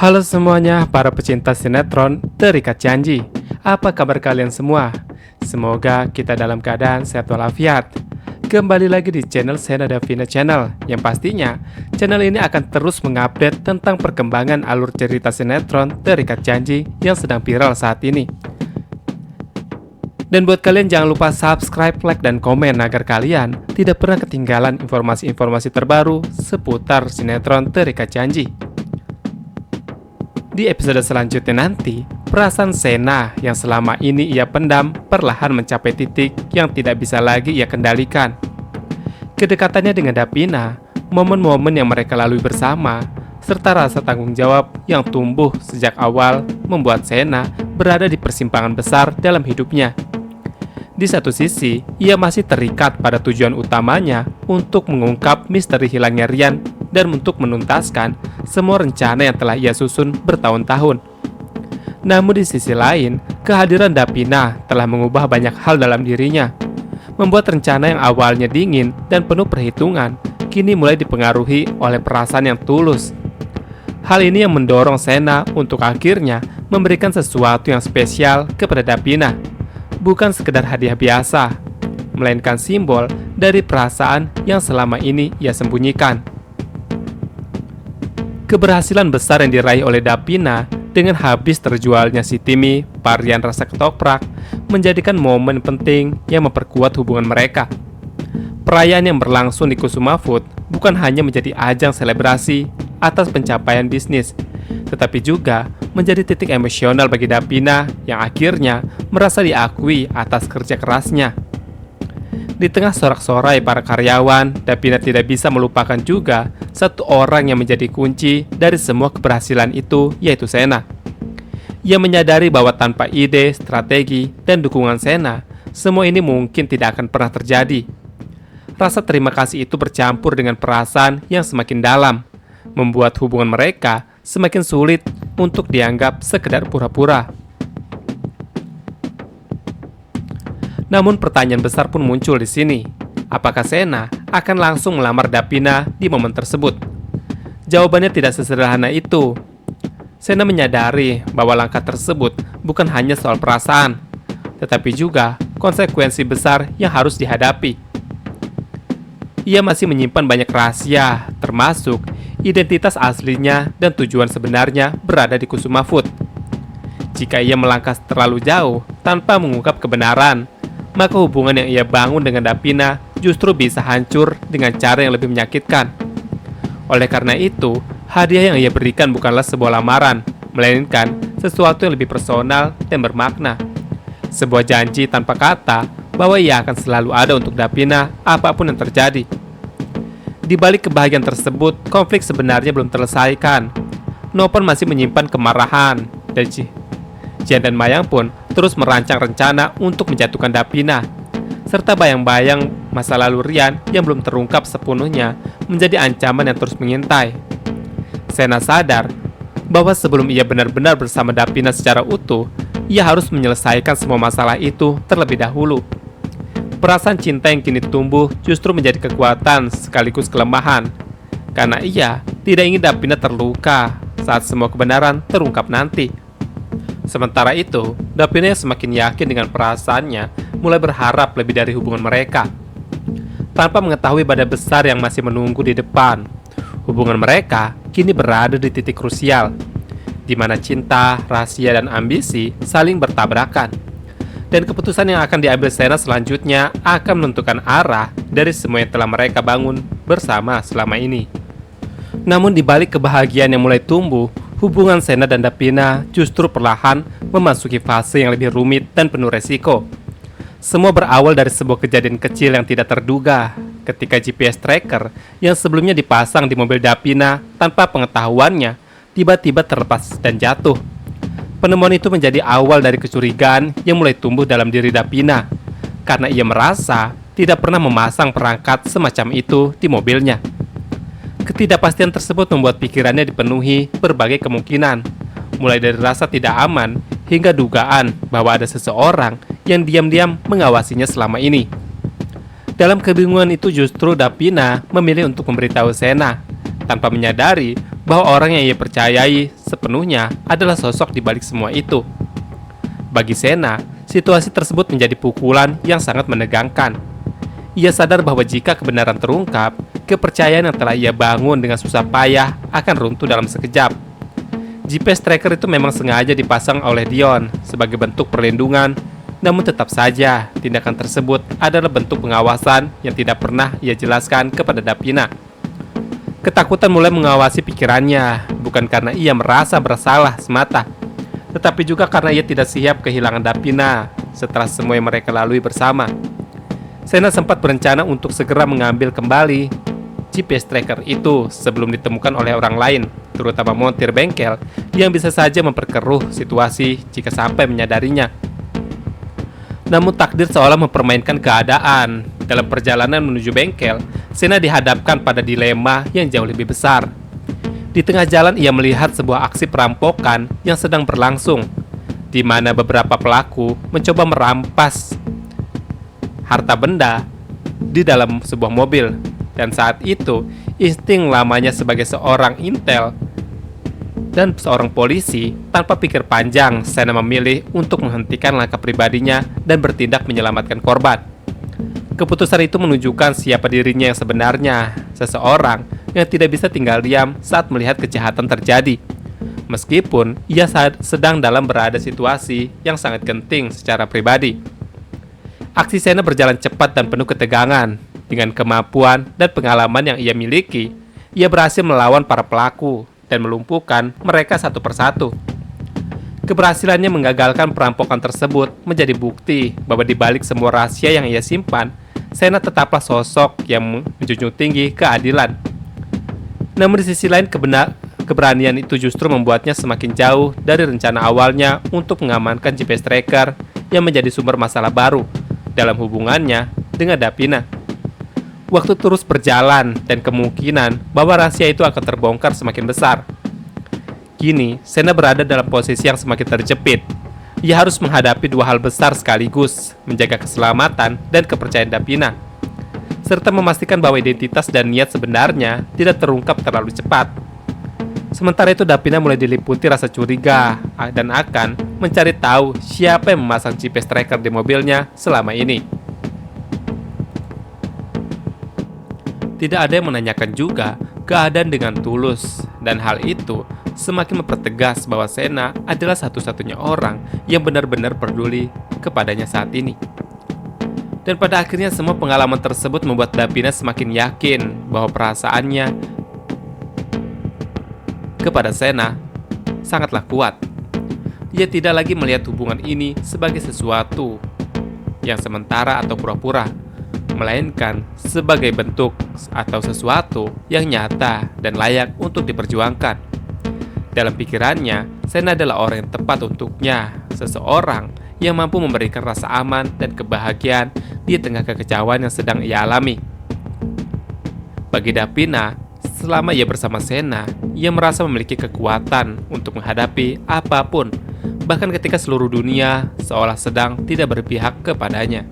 Halo semuanya, para pecinta sinetron Terikat Janji. Apa kabar kalian semua? Semoga kita dalam keadaan sehat walafiat. Kembali lagi di channel Sena Davina Channel, yang pastinya channel ini akan terus mengupdate tentang perkembangan alur cerita sinetron Terikat Janji yang sedang viral saat ini. Dan buat kalian jangan lupa subscribe, like, dan komen agar kalian tidak pernah ketinggalan informasi-informasi terbaru seputar sinetron Terikat Janji. Di episode selanjutnya nanti, perasaan Sena yang selama ini ia pendam perlahan mencapai titik yang tidak bisa lagi ia kendalikan. Kedekatannya dengan Davina, momen-momen yang mereka lalui bersama, serta rasa tanggung jawab yang tumbuh sejak awal membuat Sena berada di persimpangan besar dalam hidupnya. Di satu sisi, ia masih terikat pada tujuan utamanya untuk mengungkap misteri hilangnya Rian dan untuk menuntaskan semua rencana yang telah ia susun bertahun-tahun. Namun di sisi lain, kehadiran Davina telah mengubah banyak hal dalam dirinya, membuat rencana yang awalnya dingin dan penuh perhitungan kini mulai dipengaruhi oleh perasaan yang tulus. Hal ini yang mendorong Sena untuk akhirnya memberikan sesuatu yang spesial kepada Davina, bukan sekedar hadiah biasa, melainkan simbol dari perasaan yang selama ini ia sembunyikan. Keberhasilan besar yang diraih oleh Davina dengan habis terjualnya si Timi, varian rasa ketoprak, menjadikan momen penting yang memperkuat hubungan mereka. Perayaan yang berlangsung di Kusuma Food bukan hanya menjadi ajang selebrasi atas pencapaian bisnis, tetapi juga menjadi titik emosional bagi Davina yang akhirnya merasa diakui atas kerja kerasnya. Di tengah sorak-sorai para karyawan, Davina tidak bisa melupakan juga satu orang yang menjadi kunci dari semua keberhasilan itu, yaitu Sena. Ia menyadari bahwa tanpa ide, strategi, dan dukungan Sena, semua ini mungkin tidak akan pernah terjadi. Rasa terima kasih itu bercampur dengan perasaan yang semakin dalam, membuat hubungan mereka semakin sulit untuk dianggap sekedar pura-pura. Namun pertanyaan besar pun muncul di sini. Apakah Sena akan langsung melamar Davina di momen tersebut? Jawabannya tidak sesederhana itu. Sena menyadari bahwa langkah tersebut bukan hanya soal perasaan, tetapi juga konsekuensi besar yang harus dihadapi. Ia masih menyimpan banyak rahasia, termasuk identitas aslinya dan tujuan sebenarnya berada di Kusuma Food. Jika ia melangkah terlalu jauh tanpa mengungkap kebenaran, maka hubungan yang ia bangun dengan Davina justru bisa hancur dengan cara yang lebih menyakitkan. Oleh karena itu, hadiah yang ia berikan bukanlah sebuah lamaran, melainkan sesuatu yang lebih personal dan bermakna. Sebuah janji tanpa kata bahwa ia akan selalu ada untuk Davina apapun yang terjadi. Di balik kebahagiaan tersebut, konflik sebenarnya belum terselesaikan. Nopan masih menyimpan kemarahan, dan Jian dan Mayang pun terus merancang rencana untuk menjatuhkan Davina, serta bayang-bayang masa lalu Rian yang belum terungkap sepenuhnya menjadi ancaman yang terus mengintai. Sena sadar bahwa sebelum ia benar-benar bersama Davina secara utuh, ia harus menyelesaikan semua masalah itu terlebih dahulu. Perasaan cinta yang kini tumbuh justru menjadi kekuatan sekaligus kelemahan, karena ia tidak ingin Davina terluka saat semua kebenaran terungkap nanti. Sementara itu, Davina yang semakin yakin dengan perasaannya mulai berharap lebih dari hubungan mereka. Tanpa mengetahui badai besar yang masih menunggu di depan, hubungan mereka kini berada di titik krusial, di mana cinta, rahasia, dan ambisi saling bertabrakan. Dan keputusan yang akan diambil Sena selanjutnya akan menentukan arah dari semua yang telah mereka bangun bersama selama ini. Namun di balik kebahagiaan yang mulai tumbuh, hubungan Sena dan Davina justru perlahan memasuki fase yang lebih rumit dan penuh resiko. Semua berawal dari sebuah kejadian kecil yang tidak terduga ketika GPS tracker yang sebelumnya dipasang di mobil Davina tanpa pengetahuannya tiba-tiba terlepas dan jatuh. Penemuan itu menjadi awal dari kecurigaan yang mulai tumbuh dalam diri Davina, karena ia merasa tidak pernah memasang perangkat semacam itu di mobilnya. Ketidakpastian tersebut membuat pikirannya dipenuhi berbagai kemungkinan, mulai dari rasa tidak aman hingga dugaan bahwa ada seseorang yang diam-diam mengawasinya selama ini. Dalam kebingungan itu justru Davina memilih untuk memberitahu Sena, tanpa menyadari bahwa orang yang ia percayai sepenuhnya adalah sosok di balik semua itu. Bagi Sena, situasi tersebut menjadi pukulan yang sangat menegangkan. Ia sadar bahwa jika kebenaran terungkap, kepercayaan yang telah ia bangun dengan susah payah akan runtuh dalam sekejap. GPS tracker itu memang sengaja dipasang oleh Dion sebagai bentuk perlindungan, namun tetap saja tindakan tersebut adalah bentuk pengawasan yang tidak pernah ia jelaskan kepada Davina. Ketakutan mulai mengawasi pikirannya, bukan karena ia merasa bersalah semata, tetapi juga karena ia tidak siap kehilangan Davina setelah semua yang mereka lalui bersama. Sena sempat berencana untuk segera mengambil kembali GPS tracker itu sebelum ditemukan oleh orang lain, terutama montir bengkel yang bisa saja memperkeruh situasi jika sampai menyadarinya. Namun takdir seolah mempermainkan keadaan. Dalam perjalanan menuju bengkel, Sena dihadapkan pada dilema yang jauh lebih besar. Di tengah jalan ia melihat sebuah aksi perampokan yang sedang berlangsung, di mana beberapa pelaku mencoba merampas harta benda di dalam sebuah mobil. Dan saat itu, insting lamanya sebagai seorang intel dan seorang polisi, tanpa pikir panjang, Sena memilih untuk menghentikan langkah pribadinya dan bertindak menyelamatkan korban. Keputusan itu menunjukkan siapa dirinya yang sebenarnya, seseorang yang tidak bisa tinggal diam saat melihat kejahatan terjadi. Meskipun ia sedang dalam berada situasi yang sangat genting secara pribadi. Aksi Sena berjalan cepat dan penuh ketegangan. Dengan kemampuan dan pengalaman yang ia miliki, ia berhasil melawan para pelaku dan melumpuhkan mereka satu persatu. Keberhasilannya menggagalkan perampokan tersebut menjadi bukti bahwa di balik semua rahasia yang ia simpan, Sena tetaplah sosok yang menjunjung tinggi keadilan. Namun di sisi lain, keberanian itu justru membuatnya semakin jauh dari rencana awalnya untuk mengamankan GPS tracker yang menjadi sumber masalah baru dalam hubungannya dengan Davina. Waktu terus berjalan dan kemungkinan bahwa rahasia itu akan terbongkar semakin besar. Kini, Sena berada dalam posisi yang semakin terjepit. Ia harus menghadapi dua hal besar sekaligus, menjaga keselamatan dan kepercayaan Davina, serta memastikan bahwa identitas dan niat sebenarnya tidak terungkap terlalu cepat. Sementara itu, Davina mulai diliputi rasa curiga dan akan mencari tahu siapa yang memasang GPS tracker di mobilnya selama ini. Tidak ada yang menanyakan juga keadaan dengan tulus, dan hal itu semakin mempertegas bahwa Sena adalah satu-satunya orang yang benar-benar peduli kepadanya saat ini. Dan pada akhirnya semua pengalaman tersebut membuat Davina semakin yakin bahwa perasaannya kepada Sena sangatlah kuat. Ia tidak lagi melihat hubungan ini sebagai sesuatu yang sementara atau pura-pura, melainkan sebagai bentuk atau sesuatu yang nyata dan layak untuk diperjuangkan. Dalam pikirannya, Sena adalah orang yang tepat untuknya, seseorang yang mampu memberikan rasa aman dan kebahagiaan di tengah kekecewaan yang sedang ia alami. Bagi Davina, selama ia bersama Sena, ia merasa memiliki kekuatan untuk menghadapi apapun, bahkan ketika seluruh dunia seolah sedang tidak berpihak kepadanya.